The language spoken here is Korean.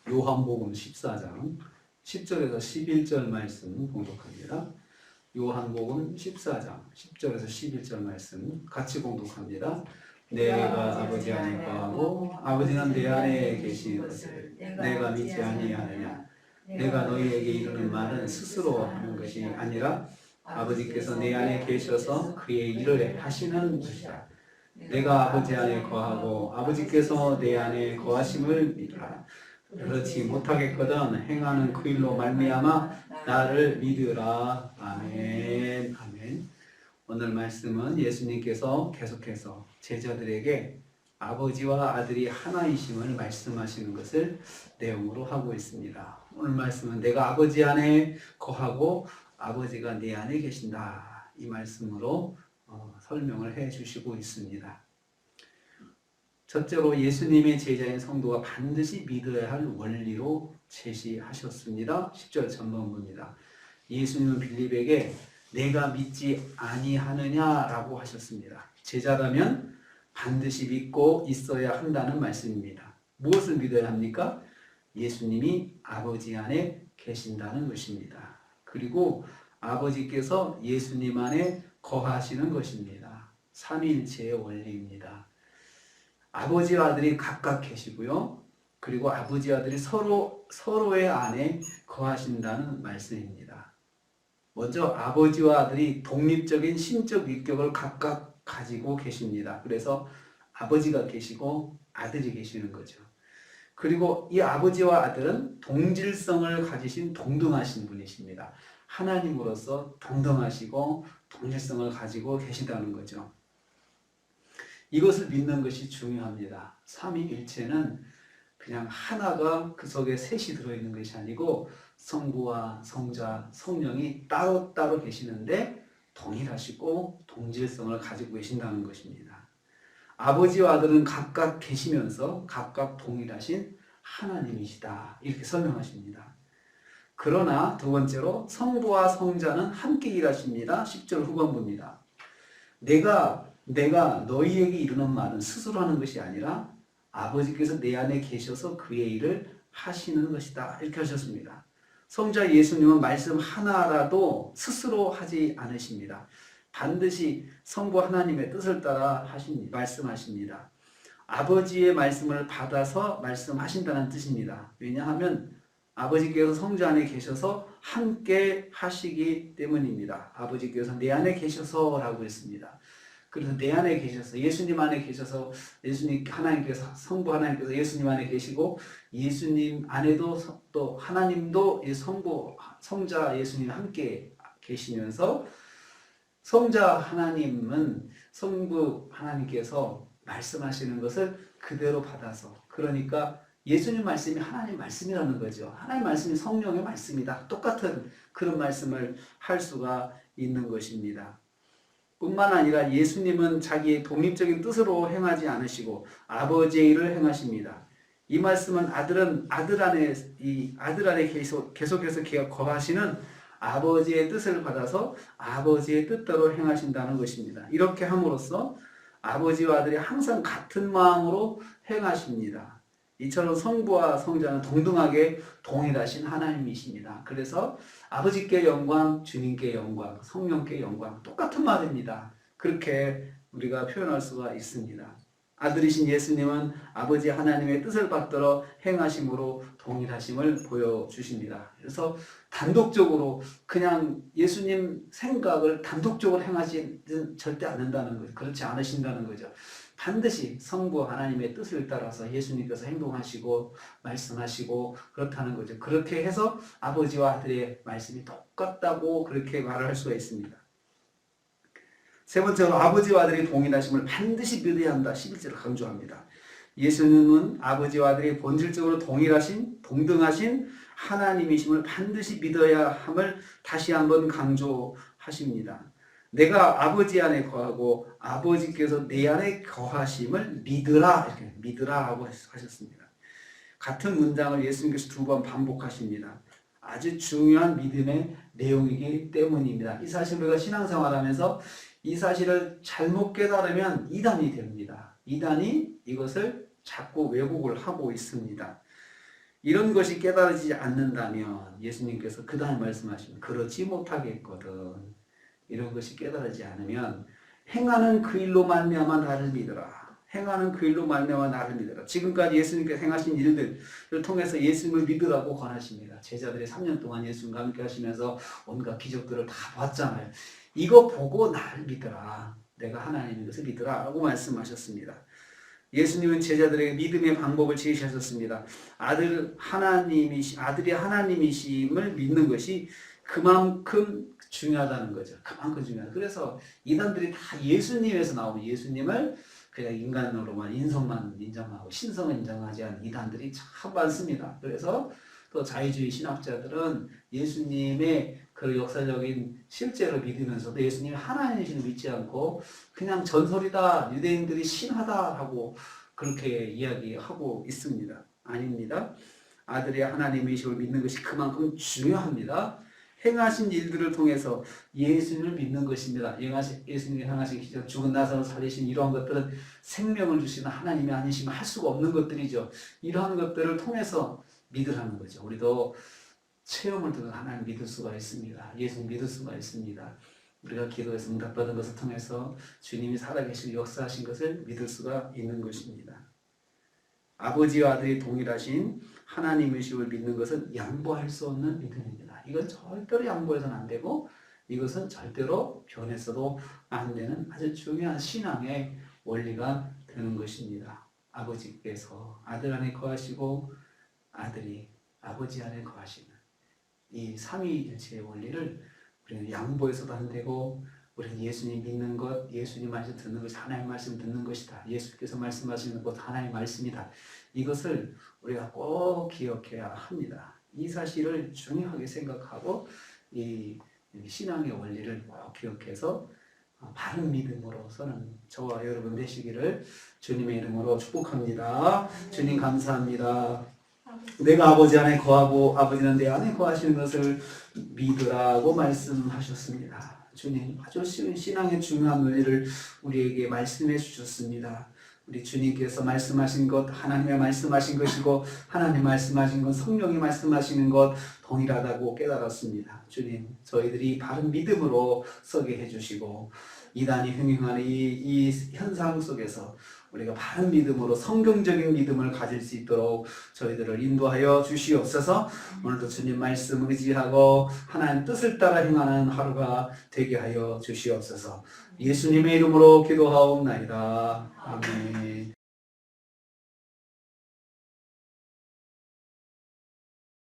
요한복음 14장 10절에서 11절 말씀 봉독합니다. 요한복음 14장 10절에서 11절 말씀 같이 봉독합니다. 내가 아버지 안에 거하고 아버지는 내 안에 계신 것을 내가 믿지 아니하느냐. 내가 너희에게 이르는 말은 스스로 하는 것이 아니라 아버지께서 내 안에 계셔서 그의 일을 하시는 것이다. 내가 아버지 안에 거하고 아버지께서 내 안에 거하심을 믿으라. 그렇지 못하겠거든 행하는 그 일로 말미암아 나를 믿으라. 아멘. 아멘. 오늘 말씀은 예수님께서 계속해서 제자들에게 아버지와 아들이 하나이심을 말씀하시는 것을 내용으로 하고 있습니다. 오늘 말씀은 내가 아버지 안에 거하고 아버지가 내 안에 계신다. 이 말씀으로 설명을 해 주시고 있습니다. 첫째로 예수님의 제자인 성도가 반드시 믿어야 할 원리로 제시하셨습니다. 10절 전반부입니다. 예수님은 빌립에게 내가 믿지 아니하느냐라고 하셨습니다. 제자라면 반드시 믿고 있어야 한다는 말씀입니다. 무엇을 믿어야 합니까? 예수님이 아버지 안에 계신다는 것입니다. 그리고 아버지께서 예수님 안에 거하시는 것입니다. 삼위일체의 원리입니다. 아버지와 아들이 각각 계시고요. 그리고 아버지와 아들이 서로의 안에 거하신다는 말씀입니다. 먼저 아버지와 아들이 독립적인 신적 위격을 각각 가지고 계십니다. 그래서 아버지가 계시고 아들이 계시는 거죠. 그리고 이 아버지와 아들은 동질성을 가지신 동등하신 분이십니다. 하나님으로서 동등하시고 동질성을 가지고 계시다는 거죠. 이것을 믿는 것이 중요합니다. 삼위일체는 그냥 하나가 그 속에 셋이 들어있는 것이 아니고 성부와 성자, 성령이 따로따로 계시는데 동일하시고 동질성을 가지고 계신다는 것입니다. 아버지와 아들은 각각 계시면서 각각 동일하신 하나님이시다. 이렇게 설명하십니다. 그러나 두 번째로 성부와 성자는 함께 일하십니다. 10절 후반부입니다. 내가 너희에게 이르는 말은 스스로 하는 것이 아니라 아버지께서 내 안에 계셔서 그의 일을 하시는 것이다. 이렇게 하셨습니다. 성자 예수님은 말씀 하나라도 스스로 하지 않으십니다. 반드시 성부 하나님의 뜻을 따라 말씀하십니다. 아버지의 말씀을 받아서 말씀하신다는 뜻입니다. 왜냐하면 아버지께서 성자 안에 계셔서 함께 하시기 때문입니다. 아버지께서 내 안에 계셔서라고 했습니다. 그래서 내 안에 계셔서 예수님 안에 계셔서 예수님 하나님께서 성부 하나님께서 예수님 안에 계시고 예수님 안에도 또 하나님도 성부 성자 예수님 함께 계시면서 성자 하나님은 성부 하나님께서 말씀하시는 것을 그대로 받아서 그러니까 예수님 말씀이 하나님 말씀이라는 거죠. 하나님 말씀이 성령의 말씀이다. 똑같은 그런 말씀을 할 수가 있는 것입니다. 뿐만 아니라 예수님은 자기의 독립적인 뜻으로 행하지 않으시고 아버지의 일을 행하십니다. 이 말씀은 아들 안에 계속해서 거하시는 아버지의 뜻을 받아서 아버지의 뜻대로 행하신다는 것입니다. 이렇게 함으로써 아버지와 아들이 항상 같은 마음으로 행하십니다. 이처럼 성부와 성자는 동등하게 동일하신 하나님이십니다. 그래서 아버지께 영광, 주님께 영광, 성령께 영광 똑같은 말입니다. 그렇게 우리가 표현할 수가 있습니다. 아들이신 예수님은 아버지 하나님의 뜻을 받들어 행하심으로 동일하심을 보여주십니다. 그래서 단독적으로 그냥 예수님 생각을 단독적으로 행하지는 절대 않는다는 거죠. 그렇지 않으신다는 거죠. 반드시 성부 하나님의 뜻을 따라서 예수님께서 행동하시고 말씀하시고 그렇다는 거죠. 그렇게 해서 아버지와 아들의 말씀이 똑같다고 그렇게 말을 할 수가 있습니다. 세 번째로 아버지와 아들이 동일하심을 반드시 믿어야 한다. 11절을 강조합니다. 예수님은 아버지와 아들이 본질적으로 동등하신 하나님이심을 반드시 믿어야 함을 다시 한번 강조하십니다. 내가 아버지 안에 거하고 아버지께서 내 안에 거하심을 믿으라. 이렇게 믿으라 하고 하셨습니다. 같은 문장을 예수님께서 두 번 반복하십니다. 아주 중요한 믿음의 내용이기 때문입니다. 이 사실 우리가 신앙생활하면서 이 사실을 잘못 깨달으면 이단이 됩니다. 이단이 이것을 자꾸 왜곡을 하고 있습니다. 이런 것이 깨달아지지 않는다면 예수님께서 그 다음 말씀하시면 그렇지 못하겠거든. 이런 것이 깨달아지지 않으면 행하는 그 일로 말미암아 나를 믿어라. 행하는 그 일로 말미암아 나를 믿어라. 지금까지 예수님께서 행하신 일들을 통해서 예수님을 믿으라고 권하십니다. 제자들이 3년 동안 예수님과 함께 하시면서 온갖 기적들을 다 봤잖아요. 이거 보고 나를 믿어라. 내가 하나님인 것을 믿으라 라고 말씀하셨습니다. 예수님은 제자들에게 믿음의 방법을 제시하셨습니다. 아들이 하나님이심을 믿는 것이 그만큼 중요하다는 거죠. 그만큼 중요하다. 그래서 이단들이 다 예수님에서 나오면 예수님을 그냥 인간으로만 인성만 인정하고 신성을 인정하지 않는 이단들이 참 많습니다. 그래서 또 자유주의 신학자들은 예수님의 그 역사적인 실제로 믿으면서도 예수님이 하나님이신을 믿지 않고 그냥 전설이다, 유대인들이 신하다 하고 그렇게 이야기하고 있습니다. 아닙니다. 아들이 하나님이심을 믿는 것이 그만큼 중요합니다. 행하신 일들을 통해서 예수님을 믿는 것입니다. 예수님이 행하신 기적, 죽은 나사로를 살리신 이러한 것들은 생명을 주시는 하나님이 아니시면 할 수가 없는 것들이죠. 이러한 것들을 통해서 믿으라는 거죠. 우리도 체험을 통해 하나님 믿을 수가 있습니다. 예수님 믿을 수가 있습니다. 우리가 기도해서 응답받은 것을 통해서 주님이 살아계시고 역사하신 것을 믿을 수가 있는 것입니다. 아버지와 아들이 동일하신 하나님의심을 믿는 것은 양보할 수 없는 믿음입니다. 이건 절대로 양보해서는 안 되고 이것은 절대로 변해서도 안 되는 아주 중요한 신앙의 원리가 되는 것입니다. 아버지께서 아들 안에 거하시고 아들이 아버지 안에 거하시는 이 삼위일체의 원리를 우리는 양보해서도 안 되고 우리는 예수님 믿는 것, 예수님 말씀 듣는 것이 하나님의 말씀 듣는 것이다. 예수께서 말씀하시는 것 하나님의 말씀이다. 이것을 우리가 꼭 기억해야 합니다. 이 사실을 중요하게 생각하고 이 신앙의 원리를 꼭 기억해서 바른 믿음으로서는 저와 여러분 되시기를 주님의 이름으로 축복합니다. 주님 감사합니다. 내가 아버지 안에 거하고 아버지는 내 안에 거하시는 것을 믿으라고 말씀하셨습니다. 주님 아주 신앙의 중요한 원리를 우리에게 말씀해 주셨습니다. 우리 주님께서 말씀하신 것 하나님의 말씀하신 것이고 하나님 말씀하신 것 성령이 말씀하시는 것 동일하다고 깨달았습니다. 주님 저희들이 바른 믿음으로 서게 해주시고 이단이 흥행하는 이 현상 속에서 우리가 바른 믿음으로 성경적인 믿음을 가질 수 있도록 저희들을 인도하여 주시옵소서. 오늘도 주님 말씀 의지하고 하나님 뜻을 따라 행하는 하루가 되게 하여 주시옵소서. 예수님의 이름으로 기도하옵나이다. 아멘.